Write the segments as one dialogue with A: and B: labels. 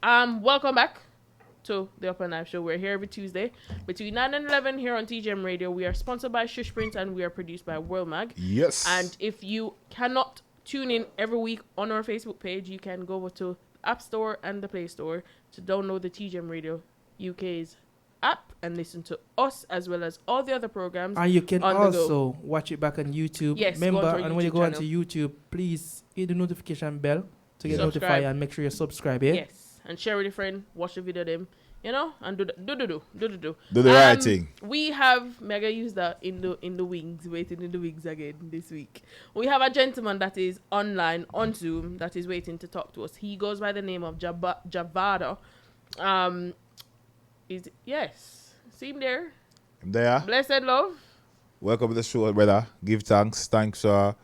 A: Welcome back to the Upnlive show. We're here every Tuesday between 9 and 11 here on TGM Radio. We are sponsored by Shush Prince and we are produced by World Mag. And
B: Yes.
A: if you cannot tune in every week on our Facebook page, you can go over to the App Store and the Play Store to download the TGM Radio UK's app and listen to us as well as all the other programs.
C: And you can
A: on the go.
C: also watch it back on YouTube.
A: Yes, go
C: Remember,
A: onto our
C: and when you
A: YouTube
C: go onto
A: channel.
C: YouTube, please hit the notification bell to get
A: Subscribe.
C: notified and make sure you subscribe. Yeah.
A: Yes, and share with a friend. Watch the video, them, and do
B: Do the right thing.
A: We have mega use that in the wings, waiting in the wings again this week. We have a gentleman that is online on Zoom that is waiting to talk to us. He goes by the name of Javada. Yes, see him there.
B: There.
A: Blessed love.
B: Welcome to the show, brother. Give thanks. Thanks for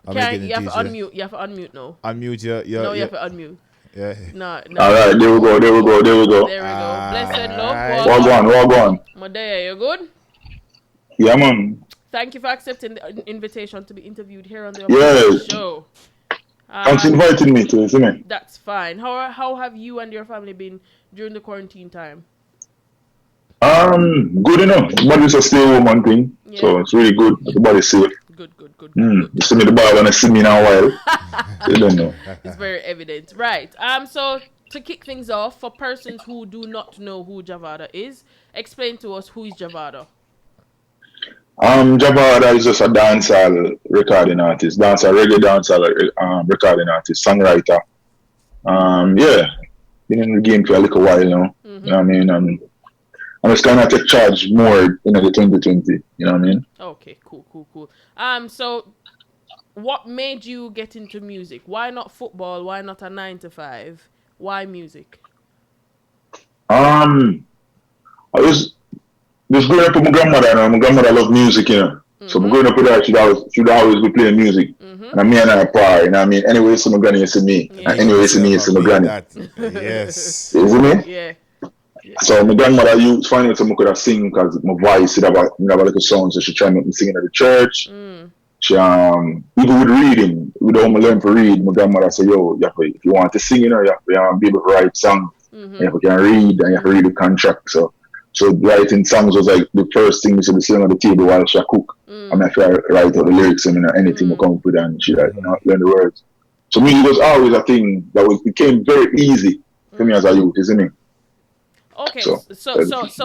B: making
A: You have to
B: it easy.
A: unmute. You have to unmute now.
B: Unmute your
A: No, you have to unmute.
B: yeah.
A: No.
D: All right, there we go.
A: There we go.
B: Ah,
A: Blessed love.
B: Alright.
D: Walk on.
A: Madea, you good?
D: Yeah, man.
A: Thank you for accepting the invitation to be interviewed here on the
D: Yes.
A: show.
D: Thanks for inviting me to, see me.
A: That's fine. How have you and your family been during the quarantine time?
D: Good enough. But it's a stay home one thing,
A: Yeah.
D: so it's really good. Everybody's safe.
A: Good.
D: You see me the bar and I see me in a while. You don't know.
A: It's very evident. Right. So to kick things off, for persons who do not know who Javada is, explain to us who is Javada.
D: Javada is just a dancehall recording artist, reggae dancehall recording artist, songwriter. Yeah, been in the game for a little while now.
A: Mm-hmm.
D: You know what I mean? I'm just kind of take charge more in the 2020. You know what I mean?
A: Okay, cool. So what made you get into music? Why not football? Why not a 9 to 5? Why music?
D: I was growing up with my grandmother, and my grandmother loved music, you know. Mm-hmm. So growing up with her, she'd always be playing music. Mm-hmm. And me and her par, you know what I mean? Anyway, see my granny, you see me.
A: Yeah.
D: And anyway, see me, you see my granny.
B: Yes.
D: You see me?
A: Yeah.
D: So my grandmother used find out someone could have sing because my voice would have a little sound, so she tried to make me sing at the church. She even with reading, we don't learn to read. My grandmother said, "Yo, if you want to sing, you know, you have to be able to write songs. Mm-hmm. You have to read, and you have to read the contract." So writing songs was like the first thing we should be sitting on the table while she cook. I mean, if I write out the lyrics and anything will come up with, and she learn the words. So music was always a thing that became very easy for me as a youth, isn't it?
A: Okay, so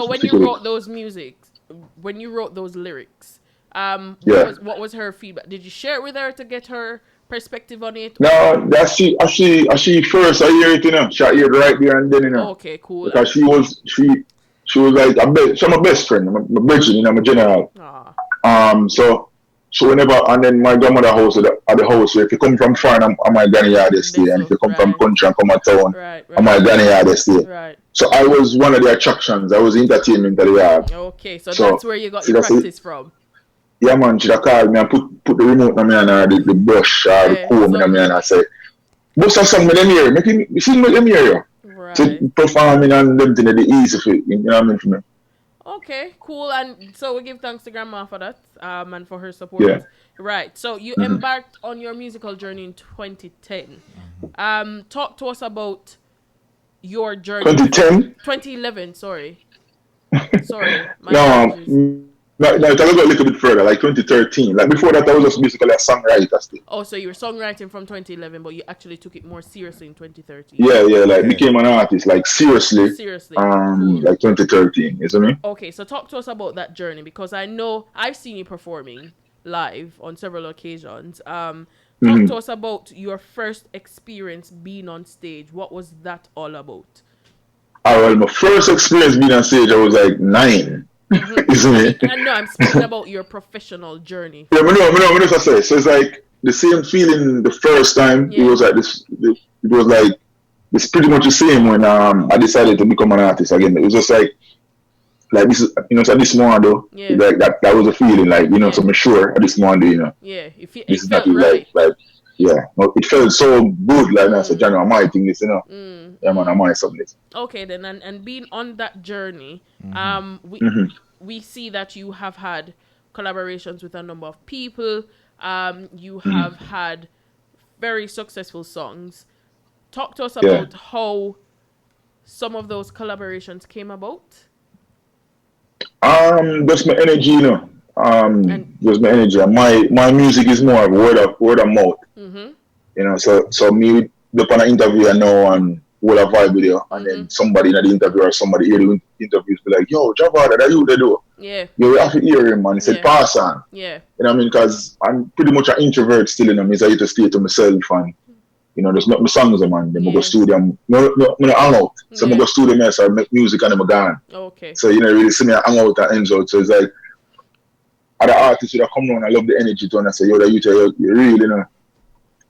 A: when you wrote those lyrics, what was her feedback? Did you share it with her to get her perspective on it?
D: No, that's she first I hear it, you know. She heard it right there and then, you know.
A: Okay, cool.
D: Because she was like she's my best friend, my bridge, you know, my general. So whenever, and then my grandmother house at the house, so if you come from far, I'm my granny yard they stay, and if you come from country and come to town, I'm my granny yard they stay.
A: Right.
D: So I was one of the attractions. I was the entertainment that they had.
A: Okay, so that's where you got your practice from.
D: Yeah, man, she'd have called me and put the remote on me and the brush or the comb on me and I say, "Bust a song with them here, make me sing with them here."
A: Right.
D: So performing and them thing the easy for it, you know what I mean for me.
A: Okay, cool. And so we give thanks to Grandma for that, and for her support.
D: Yeah.
A: Right. So you embarked on your musical journey in 2010. Talk to us about your journey.
D: 2010?
A: 2011, sorry.
D: No, it will go a little bit further, like 2013. Like before that, I was just basically a songwriter still.
A: Oh, so you were songwriting from 2011, but you actually took it more seriously in 2013.
D: Yeah, became an artist, like seriously.
A: Cool.
D: Like 2013, you see me?
A: Okay, so talk to us about that journey, because I know I've seen you performing live on several occasions. Talk to us about your first experience being on stage. What was that all about?
D: Well, my first experience being on stage, I was like 9. Isn't it?
A: I know, I'm speaking about your professional journey.
D: Yeah, I know, say. So it's like the same feeling the first time. Yeah. It was like this. It was like it's pretty much the same when I decided to become an artist again. It was just like this is, you know, so this morning though. Yeah. Like that was a feeling like, you know, so I'm sure this morning, you know.
A: Yeah, it
D: felt
A: right.
D: Like yeah, it felt so good. Like I said, I might think this, you know. Yeah, man, I might something.
A: Okay, then, and being on that journey, we see that you have had collaborations with a number of people. You have had very successful songs. Talk to us about how some of those collaborations came about?
D: Just my energy, you know.
A: And
D: Just my energy. My music is more of word of mouth.
A: mm-hmm,
D: You know, so me look on an interview I know and will a vibe with you, and then somebody in the interview or somebody hear the interviews be like, yo, Javada, that you they do.
A: yeah,
D: You have to hear him, man. He said,
A: Yeah.
D: pass on.
A: yeah,
D: You know what I mean? Because I'm pretty much an introvert still, you know. I used to stay to myself and, you know, there's not my songs, man. Then I go
A: Yeah.
D: studio. No, hang out. So I
A: Yeah.
D: go studio, so I make music and I'm gone.
A: Okay.
D: So, you know, really see me hang out and enjoy. So it's like, other artists that come on, I love the energy to and I say, yo, that you really, you know,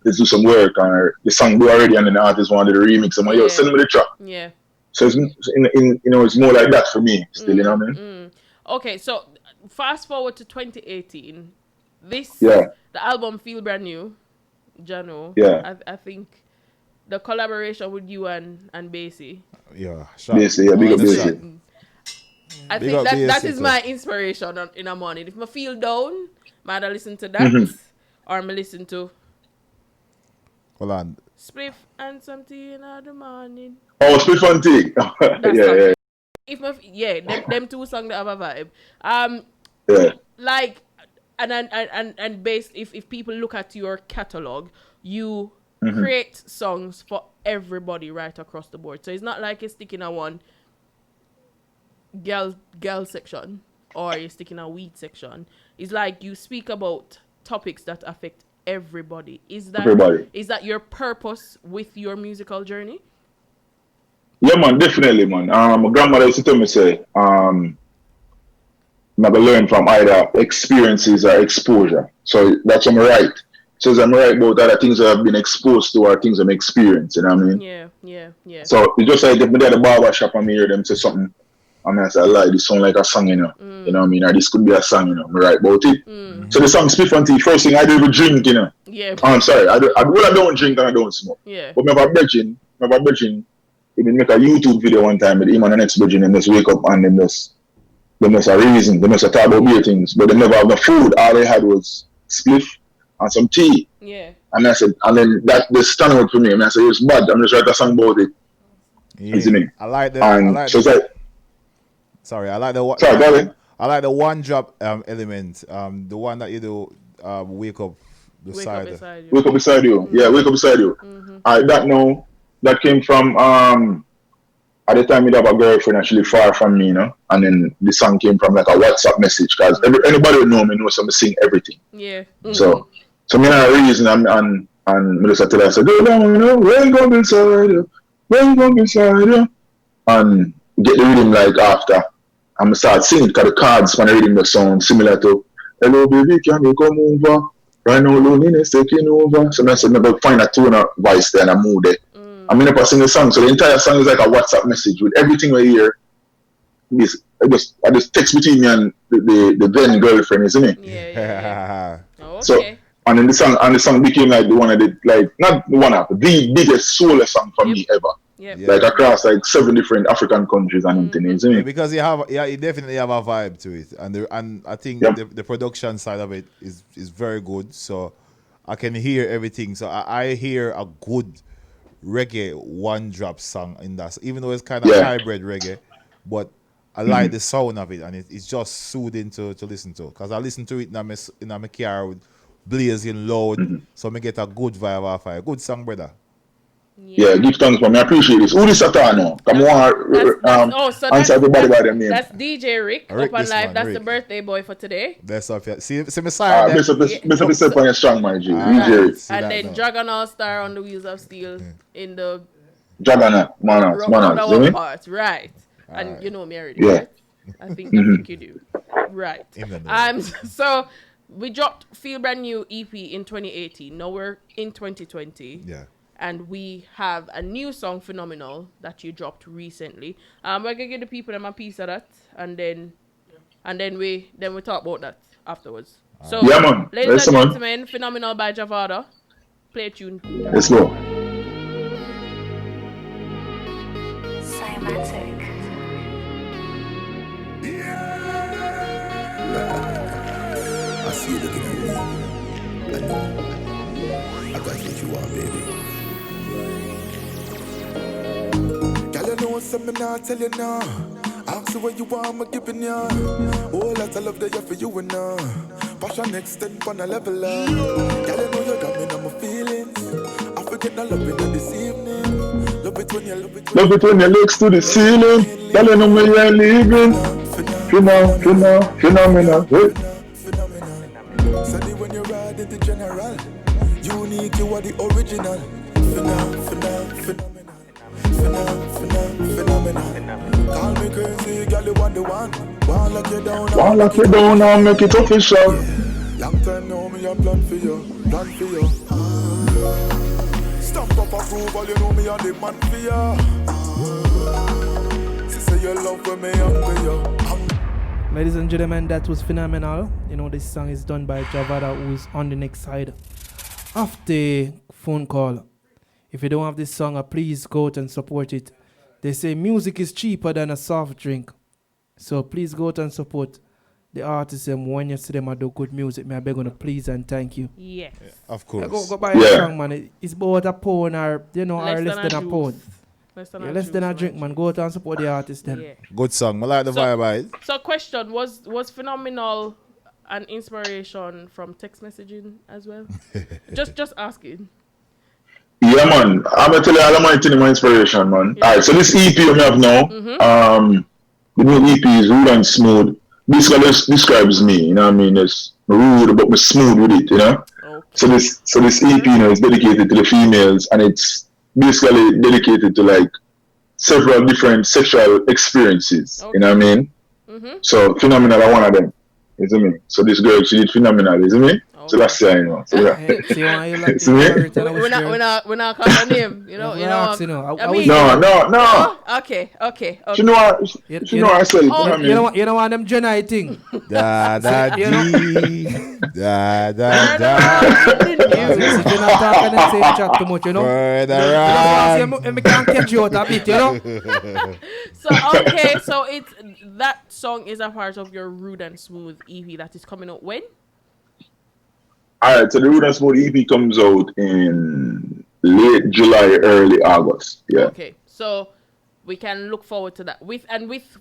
D: let's do some work, or the song do already and then the artist wanted to remix. I'm like, yo, send me the track.
A: Yeah.
D: So it's you know, it's more like that for me still, you know what I mean?
A: Okay, so fast forward to 2018. This
D: Yeah.
A: the album Feel Brand New, Jano.
D: Yeah.
A: I think the collaboration with you and Basie.
B: Yeah,
D: Basically, yeah, big up
B: Listen,
D: Basically.
A: I
B: Big
A: think
B: up
A: that
B: Basie
A: is
B: too.
A: my inspiration in the morning. If I feel down, might I listen to that, or I listen to
B: Hold on.
A: Spliff and some tea in the morning.
D: Oh, Spiff and Tea.
A: That's
D: yeah.
A: If my them two songs that have a vibe.
D: Yeah.
A: Like and based if people look at your catalog, you create songs for everybody right across the board. So it's not like you're sticking a one girl section or you're sticking a weed section. It's like you speak about topics that affect everybody. Is that your purpose with your musical journey?
D: Yeah, man, definitely, man. My grandmother used to tell me, say, I'm gonna learn from either experiences or exposure. So that's what I'm right. So as I'm right about other things that I've been exposed to or things I'm experienced, you know what I mean?
A: Yeah.
D: So it's just like if me at the barber shop and me hear them say something, I mean, I say, I lie, this sound like a song, you know. You know what I mean? Or this could be a song, you know. I'm right about it. So the song Spiff and Tea, first thing I do is drink, you know.
A: Yeah.
D: I'm sorry, I don't drink and I don't smoke.
A: Yeah.
D: But my brethren, he did make a YouTube video one time with him and the next brethren and just wake up and them just a reason, they must have talk about beer things, but they never have the food. All they had was spliff and some tea.
A: Yeah.
D: And I said, and then that just stand out for me. And I said, it's bad. I'm just write a song about it.
B: Yeah.
D: You see me?
B: I like the.
D: And
B: I like
D: so it's like,
B: sorry, I like the one.
D: sorry, darling.
B: I like the one drop element. The one that you do. Wake up beside.
D: Wake up beside you. Yeah, wake up beside you. That came from at the time, I have a girlfriend actually far from me, you know, and then the song came from like a WhatsApp message because anybody who know me knows I'm sing everything.
A: Yeah.
D: So me not a reason and me just tell her, I said, go down, you know, wake up beside you, wake up beside you, and get the rhythm like after. And I start singing because the cards when I rhythm the sound similar to hello baby, can you come over? Right now loneliness taking over. So I said, never find a tone of voice there and a mood there. I mean, if I sing a song, so the entire song is like a WhatsApp message with everything we hear. I just text between me and the then girlfriend, isn't it?
A: Yeah. Okay.
D: So and then the song became like the one of the like not the one of the biggest solo song for me ever.
A: Yep.
B: Yeah.
D: Like across like 7 different African countries and everything, isn't it?
B: Because you definitely have a vibe to it, and I think the production side of it is very good. So I can hear everything. So I hear a good reggae one drop song in that, even though it's kind of hybrid reggae, but I like the sound of it, and it's just soothing to listen to. Because I listen to it in my car with blazing loud, so I get a good vibe off it. Good song, brother.
D: Yeah, give thanks for me. I appreciate this. Who this Satan now? Come on, answer everybody by them name.
A: That's DJ Rick Upnlive. That's the birthday boy for today.
B: Bless up, yeah. See me side.
D: Bless up yourself on your strong, my G. DJ Rick.
A: And then Dragon All Star on the Wheels of Steel in the
D: Dragon, man,
A: part, right? And you know me already,
D: yeah.
A: right? I think you do, right? So we dropped Feel Brand New EP in 2018. Now we're in 2020.
B: Yeah.
A: And we have a new song, Phenomenal, that you dropped recently. We're gonna give the people them a piece of that, and then we talk about that afterwards. So,
D: yeah, man.
A: Ladies and gentlemen, Phenomenal by Javada. Play a tune.
D: Let's go.
E: Cymatic.
F: I see you looking at me. I know. I got what you want, baby. Girl, you know know something I tell you now. Ask you what you want, I'm giving you. Oh, lots of love that you for you and now. Passion extend on a level up. Girl, you know you got me in my feelings. I forget not loving you this evening. Love it when you
D: Love it when your legs to the ceiling. Girl, you know me, you ain't leaving. Phenomenal. Hey.
F: Sunny when you ride in the general. Unique, you are the original. Phenomenal. Call me crazy, girl, you want the one. Wanna lock you down,
D: I'll lock you down and make it official.
F: Long time now, me a plan for you. Stamp up approval, you know me a the man for you. She say you love when me hungry you.
C: Ladies and gentlemen, that was phenomenal. You know, this song is done by Javada, who is on the next side of the phone call. If you don't have this song, please go out and support it. They say music is cheaper than a soft drink. So please go out and support the artists. And when you see them do good music, may I beg you to please and thank you.
A: Yes.
B: Of course.
C: Go buy a song, man. It's about a pound or, or less than a pound. Less than a drink, man. Go out and support the artist then.
B: Yeah. Good song. I like the vibe.
A: So question, was Phenomenal an inspiration from text messaging as well? just asking.
D: Yeah, man. I'm gonna tell you all of my thing, my inspiration, man. Yeah. Alright, so this EP we have now, the new EP is rude and smooth. Basically, describes me. You know what I mean? It's rude, but we're smooth with it. You know. Okay. So this EP, is dedicated to the females, and it's basically dedicated to like several different sexual experiences. Okay. You know what I mean? So Phenomenal are one of them. You see me? So this girl, she did Phenomenal. You see me? So that's it, you know. So we're
A: not calling her name, you know.
C: No.
A: Okay.
D: You know what I said?
C: You know what them Jenny thing?
B: Da.
C: You're not talking and say chat too much, you know. I can't catch you out a bit, you know.
A: So it's that song is a part of your Rude and Smooth EP that is coming out when?
D: Alright, so the Rude and Smooth EP comes out in late July, early August. Yeah.
A: Okay, so we can look forward to that. With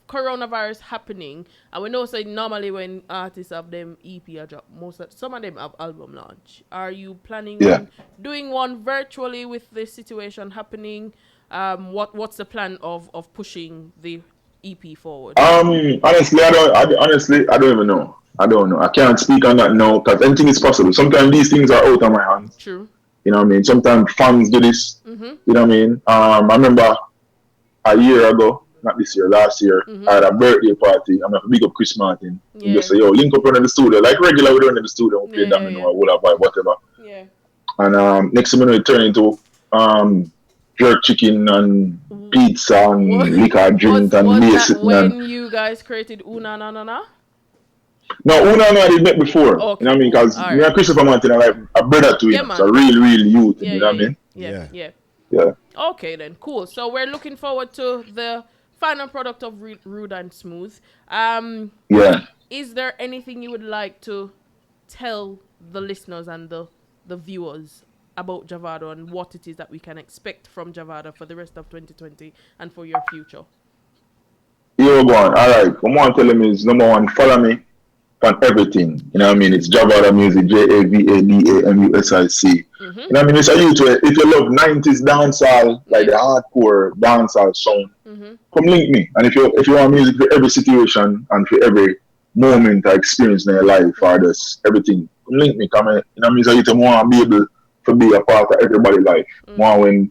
A: coronavirus happening, and we know so normally when artists have them EP or drop, some of them have album launch. Are you planning on doing one virtually with this situation happening? What's the plan of pushing the EP forward?
D: Honestly, I don't even know. I don't know. I can't speak on that now because anything is possible. Sometimes these things are out of my hands.
A: True.
D: You know what I mean? Sometimes fans do this. You know what I mean? I remember a year ago, not this year, last year, I had a birthday party. I'm going to big up Chris Martin. Yeah. Just say, yo, link up in the studio. Like regular, we do in the studio. We play domino or whatever.
A: Yeah.
D: And next thing it turned into jerk chicken and pizza and liquor drink and beer sitting.
A: When you guys created Una Na Na Na?
D: No, Una and I did met before. Okay. You know what I mean? Because me and Christopher Martin are like a brother to him. So real youth. You know what I mean?
A: Yeah. Okay then, cool. So we're looking forward to the final product of Rude and Smooth. Is there anything you would like to tell the listeners and the viewers about Javada and what it is that we can expect from Javada for the rest of 2020 and for your future?
D: Yo, go on. All right. What I want to tell them is, number one, follow me on everything. You know what I mean? It's Javada Music, JAVADAMUSIC. You know what I mean? It's a YouTube. If you love 90s dancehall, like the hardcore dancehall sound, come link me. And if you want music for every situation and for every moment or experience in your life or just everything, come link me. Come, you know what I mean? So you want to be able to be a part of everybody's life. When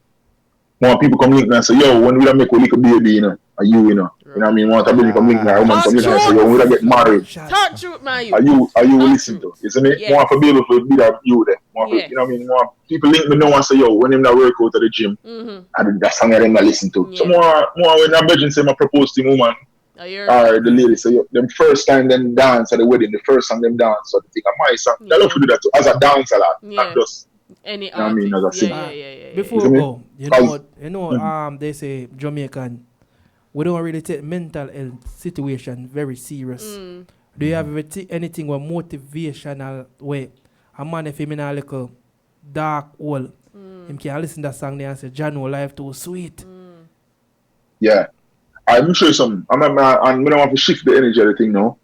D: people come link me and say, yo, when we make a little baby, you know, are you, you know what I mean? Want to be come link me, a woman come link me and say, yo, when we get married,
A: talk truth, man.
D: Are you listen to? You see me? Yes. Want to be able to be that you there. You know what I mean? People link me now and say, yo, when them that work out at the gym, and that song them that listen to. So more when I'm virgin say I propose to woman. Or the lady say, yo, them first time them dance at the wedding, the first song them dance, so they think of my song. I love to do that too. As a dancer, not just
A: any
D: artist. I mean, as a singer.
C: Before we go, you know, they say Jamaican, we don't really take mental health situation very serious. Do you have anything with motivational way? A man if him in a little dark hole, him can listen to that song there and say, Jano, life too sweet.
D: Yeah. I'm sure some. I'm and we don't want to shift the energy of the thing now.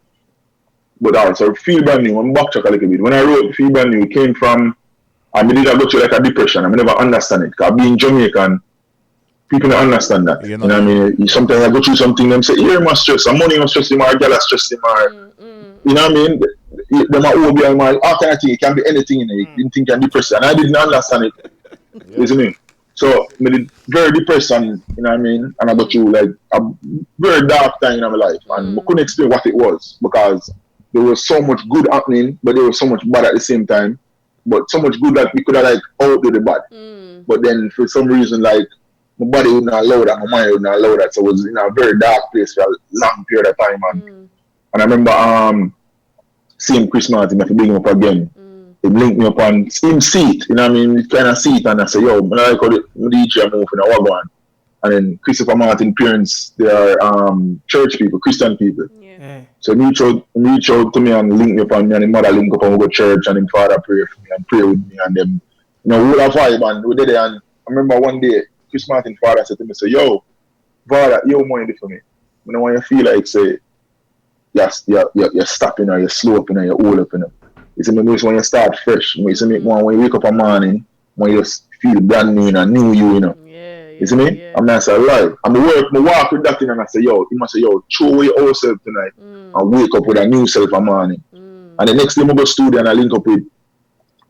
D: But also feel brand new. I'm backtrack a little bit. When I wrote feel brand new, it came from I did go through like a depression. I never understand it. Cause being Jamaican, people don't understand that.
B: You
D: You
B: know,
D: know what I mean? Sometimes I go through something, them say, here must stress, some money must stress him, or girl stress him, or you know what I mean? Them are over and my all kind of thing. It can be anything in it. You didn't think can depress, and I didn't understand it. You see me? So I did very depressed, and you know what I mean. And I go through like a very dark time in my life, and I couldn't explain what it was because there was so much good happening, but there was so much bad at the same time. But so much good that we could have like outdo the bad. But then for some reason, like my body would not allow that, my mind would not allow that. So it was in a very dark place for a long period of time, and I remember seeing Chris Martin, I have to bring him up again. He linked me up on him seat, you know what I mean? He kind of seat, and I say, yo, I like how the DJ move in a wagon. And then Christopher Martin parents, they are church people, Christian people.
A: Yeah.
D: So he reach out to me and link me up on me, and his mother link up and we go to church, and his father pray for me and pray with me, and them, you know, we all have vibe, and we did it. And I remember one day, Chris Martin's father said to me, say, yo, Vada, you money for me. You know, when you feel like, say, you're stopping or you're sloping or you're all up, you know. It's when you start fresh. It's when you wake up in the morning, when you feel brand new and new you know. You see me?
A: Yeah.
D: I'm not saying lie. I'm walk with that thing and I say, yo, you must say, yo, throw away your old self tonight and wake up with a new self in the morning. And the next day I go to the studio and I link up with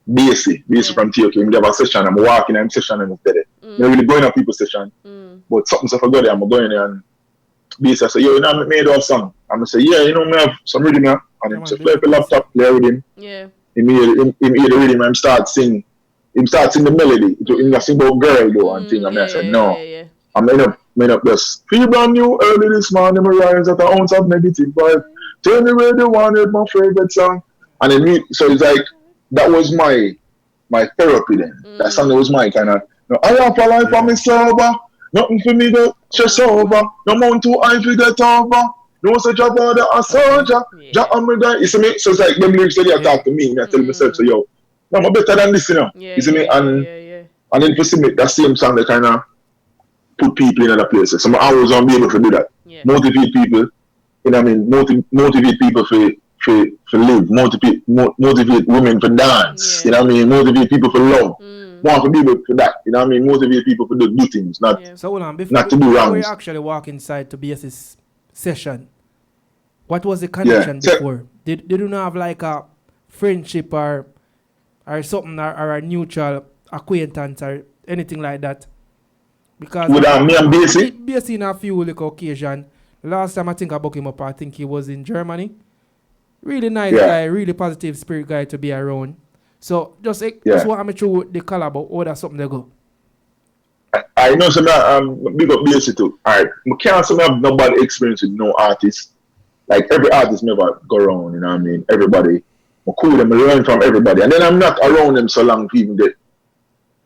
D: Basie from TOK. We have a session, I'm walking in session and I'm steady. I'm not really going to people's session. But something so I forgot it, I'm going there and Basie I say, yo, you know I made a song. I'm going to say, yeah, you know me have some rhythm here. And him say, play up the laptop, play with him.
A: Yeah.
D: Him hear the rhythm and him start sing the melody. Him sing about girl though and thing. And I said, no. I'm made up this. Feel brand new early this morning, I rise at an ounce of negative vibe. Tell me where they wanted my favorite song. And then so it's like, that was my therapy then. That song that was my kind of, I have a life for me sober. Nothing for me to stress over. No amount too high to get over. No such Javada a soldier. Ja am guy. You see me? So it's like them lyrics that they talk to me. And I tell myself, so yo, no, I'm better than this, you know. You see me? And then for me, that same song that kind of put people in other places. So I always want to be able to do that. Motivate people. You know what I mean? Motivate people for live. Motivate women for dance. You know what I mean? Motivate people for love. Want to be able for that. You know what I mean? Motivate people for do things, not
C: So hold on,
D: not to do wrong.
C: Before you actually walk inside to BS's session, what was the connection before? Did you not have like a friendship or something or a neutral acquaintance or anything like that? Because
D: with me and Basie?
C: Basie in a few like occasion. Last time I think I booked him up, I think he was in Germany. Really nice guy, really positive spirit guy to be around. So just what I'm through the collab or that's something they go.
D: I know some big up Basie too. Alright. I can't say I have no bad experience with no artist. Like every artist never go around, you know what I mean? Everybody. I'm cool them, I learn from everybody. And then I'm not around them so long to even get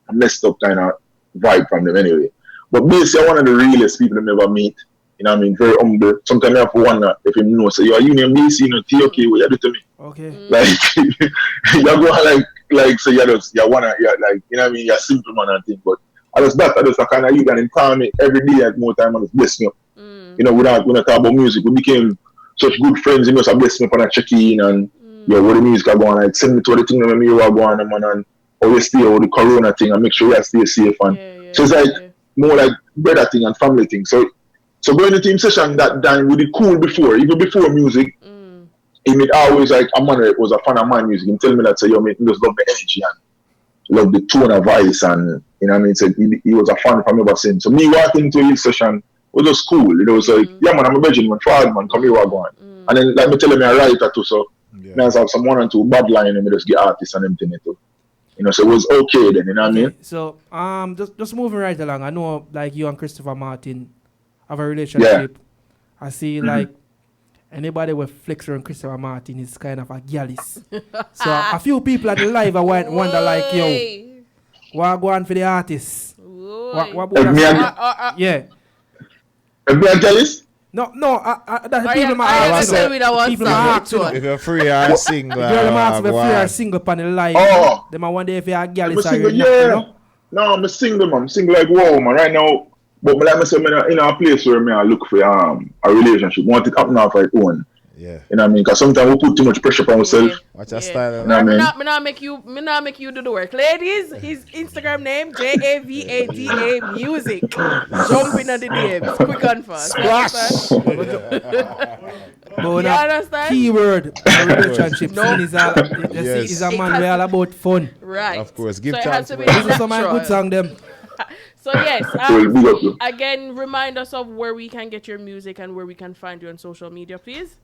D: a messed up kind of vibe from them anyway. But Basie one of the realest people I never meet. You know what I mean? Very humble. Sometimes I have to wonder if him know. So you name Basie, you know, TOK, what you do to me?
C: Okay.
D: Like you go like so you like you know what I mean, you're simple man and thing, but I just kind of you and call me every day at more time and just bless me up. You know, when I talk about music, we became such good friends, you know, so bless me up and I check in and what the music are going, like send me to the thing that me are going man and how you stay with the corona thing and make sure you stay safe and so it's like more like brother thing and family thing. So going to team session that time we did cool before, even before music. He made always like a man was a fan of my music. He tell me that say yo mate, he just love the energy and love the tone of voice and you know what I mean. So he was a fan from ever since. So me walking into his session was just cool. It was like, yeah man, I'm a virgin man, fraud man, come here we're going. And then like me telling me I write that too, so I have some 1 and 2 bad line and me just get artists and everything too. You know, so it was okay then, you know what I mean?
C: So just moving right along, I know like you and Christopher Martin have a relationship. I see like anybody with Flexer and Christopher Martin is kind of a gallus. So a few people at the live wonder like, yo, what go on for the artists? What yeah.
D: Am I jealous?
C: No, that's the people ask.
B: If you're free or single,
C: girl, I'm asking if you're free or single on the live. Them I wonder if you're a gallus or
D: you're not, you know? No, I'm a single man. I'm single like whoa man. Right now, But me like me say, me in a place where me I look for a relationship. Want it happen off its own.
B: Yeah.
D: You know what I mean? Because sometimes we put too much pressure on ourselves.
B: Watch your style.
D: You know what I
A: Me
D: mean?
A: not make you do the work. Ladies, his Instagram name Javada music. Jump in at the DMs. Quick and fast.
B: Splash.
C: But
A: You understand?
C: keyword relationship
A: No.
C: scene is a
B: Yes.
C: is a
A: It
C: man
A: has
C: where all about fun.
A: Right.
B: Of course. Give
A: So it
B: chance
A: has to be
B: for
C: This is some of my good
A: natural.
C: song them.
A: So yes,
D: Well, big up you.
A: again, remind us of where we can get your music and where we can find you on social media, please.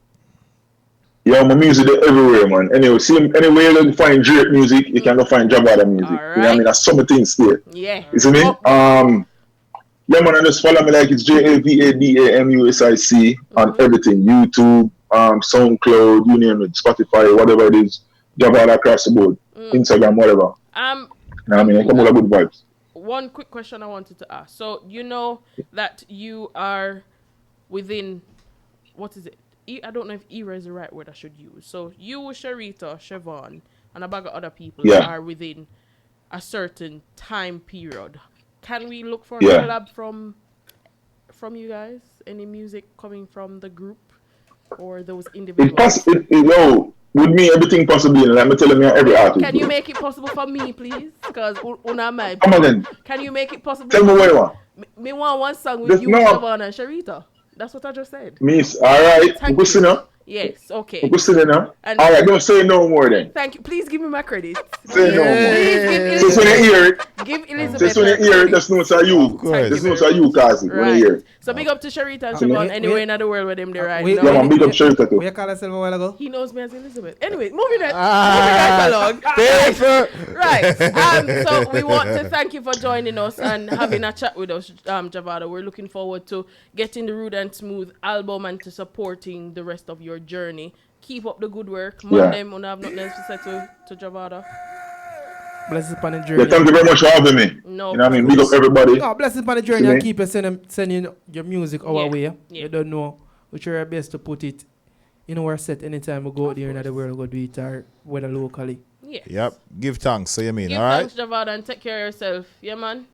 D: Yeah, my music is everywhere, man. Anyway, see, anywhere you can find Drake music, you can go find Javada music. You know what I
A: Alright.
D: mean? That's some things there.
A: Yeah.
D: You see me? Yeah, man, and just follow me like it's JAVADAMUSIC on everything. YouTube, SoundCloud, you name it, Spotify, whatever it is. Javada across the board. Instagram, whatever. You know what I mean? And come with good vibes.
A: One quick question I wanted to ask. So you know that you are within, what is it? I don't know if era is the right word I should use. So you, Sharita, Siobhan, and a bag of other people are within a certain time period. Can we look for a collab from you guys? Any music coming from the group or those individuals?
D: With me, everything possible. Let me tell you, every artist.
A: Can you make it possible for me, please? Because una my.
D: Come on then.
A: Can you make it possible?
D: Tell me what you want.
A: Me want one song with you, Siobhan, and Sharita. That's what I just said.
D: Miss, alright. Good sinner.
A: Yes, okay.
D: Good sinner.
A: And
D: Alright, don't say no more then.
A: thank you. Please give me my credit.
D: Say no more.
A: Please give
D: Just when
A: Elizabeth.
D: you hear it,
A: Give Elizabeth.
D: just when you
A: her
D: hear it,
A: credit.
D: that's no it's you.
B: course.
D: That's no it's you, Kazi. When you hear
A: Right.
D: it.
A: So big up to Sharita and
D: So
A: Siobhan
C: wait,
A: anywhere
C: wait.
A: in the world with them there right
C: Wait,
A: now.
D: Yeah, man, big up Sharita
C: What
D: too.
C: you call yourself a while ago?
A: He knows me as Elizabeth. Anyway, moving right along. Right. So we want to thank you for joining us and having a chat with us, Javada. We're looking forward to getting the Rude and Smooth album and to supporting the rest of your journey. Keep up the good work. Man, them will have nothing else to say to Javada.
C: Blessings upon the
D: Yeah,
C: journey.
D: thank you very much for having me.
A: No
D: You know what I mean? Big up
A: problem.
D: everybody.
C: No, blessings upon the journey
D: See
C: and
D: me?
C: keep sending your music our
A: Yeah,
C: way.
A: yeah.
C: You don't know which are best to put it in our set anytime we go out there in the world, go do it or whether locally.
A: Yes.
B: Yep. Give thanks. So you mean,
A: Give
B: all right?
A: thanks, Javada, and take care of yourself. Yeah, man.